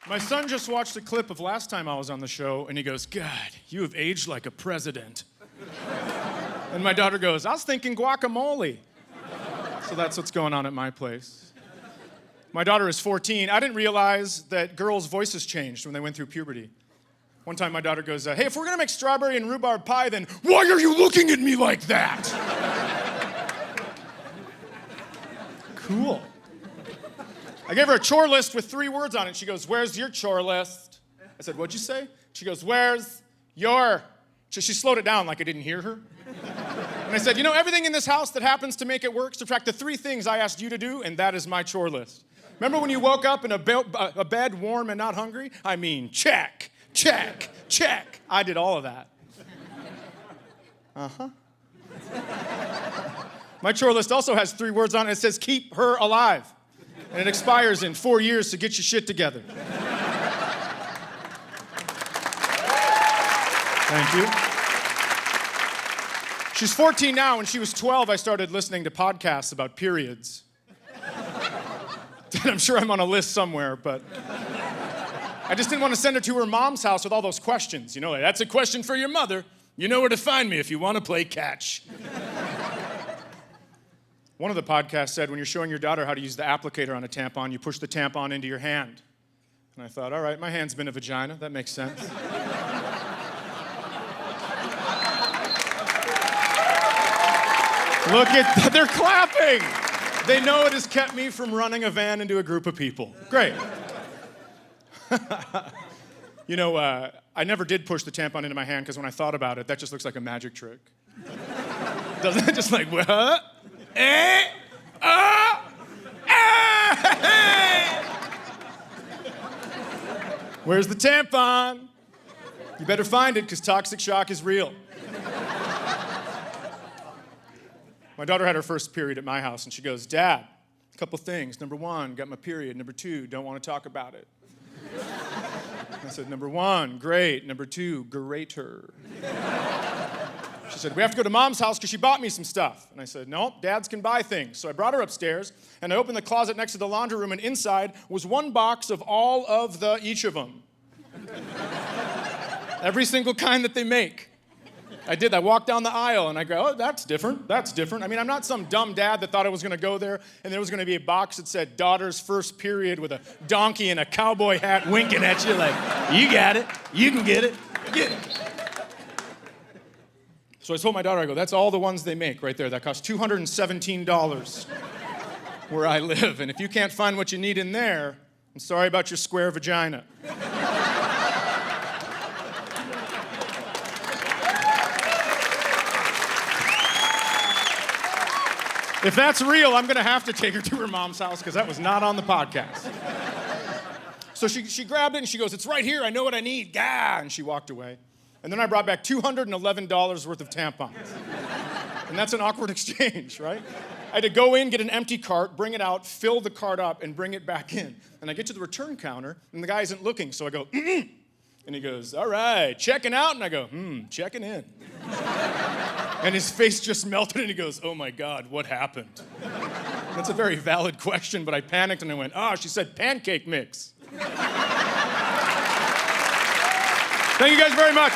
My son just watched a clip of last time I was on the show, and he goes, God, you have aged like a president. And my daughter goes, I was thinking guacamole. So that's what's going on at my place. My daughter is 14. I didn't realize that girls' voices changed when they went through puberty. One time my daughter goes, hey, if we're gonna make strawberry and rhubarb pie, then why are you looking at me like that? Cool. I gave her a chore list with 3 words on it. She goes, where's your chore list? I said, what'd you say? She goes, where's your... She slowed it down like I didn't hear her. And I said, you know, everything in this house that happens to make it work, subtract the 3 things I asked you to do, and that is my chore list. Remember when you woke up in a bed warm and not hungry? I mean, check, check, check. I did all of that. Uh-huh. My chore list also has 3 words on it. It says, keep her alive. And it expires in 4 years, so get your shit together. Thank you. She's 14 now. When she was 12, I started listening to podcasts about periods. I'm sure I'm on a list somewhere, but I just didn't want to send her to her mom's house with all those questions. You know, like, that's a question for your mother. You know where to find me if you want to play catch. One of the podcasts said when you're showing your daughter how to use the applicator on a tampon, you push the tampon into your hand. And I thought, all right, my hand's been a vagina. That makes sense. Look at, they're clapping. They know it has kept me from running a van into a group of people. Great. You know, I never did push the tampon into my hand because when I thought about it, that just looks like a magic trick. Doesn't it? Just like, what? Where's the tampon? You better find it because toxic shock is real. My daughter had her first period at my house, and she goes, Dad, a couple things. Number 1, got my period. Number 2, don't want to talk about it. I said, number 1, great. Number 2, greater. She said, we have to go to Mom's house because she bought me some stuff. And I said, no, dads can buy things. So I brought her upstairs, and I opened the closet next to the laundry room, and inside was 1 box of all of each of them. Every single kind that they make. I did. I walked down the aisle, and I go, oh, that's different. That's different. I mean, I'm not some dumb dad that thought I was going to go there, and there was going to be a box that said daughter's first period with a donkey and a cowboy hat winking at you like, you got it. You can get it. Get it. So I told my daughter, I go, that's all the ones they make right there. That costs $217 where I live. And if you can't find what you need in there, I'm sorry about your square vagina. If that's real, I'm going to have to take her to her mom's house because that was not on the podcast. So she grabbed it and she goes, it's right here. I know what I need. Gah! And she walked away. And then I brought back $211 worth of tampons. And that's an awkward exchange, right? I had to go in, get an empty cart, bring it out, fill the cart up, and bring it back in. And I get to the return counter, and the guy isn't looking, so I go, mm-mm. And he goes, all right, checking out? And I go, checking in. And his face just melted, and he goes, oh my God, what happened? That's a very valid question, but I panicked, and I went, she said pancake mix. Thank you guys very much.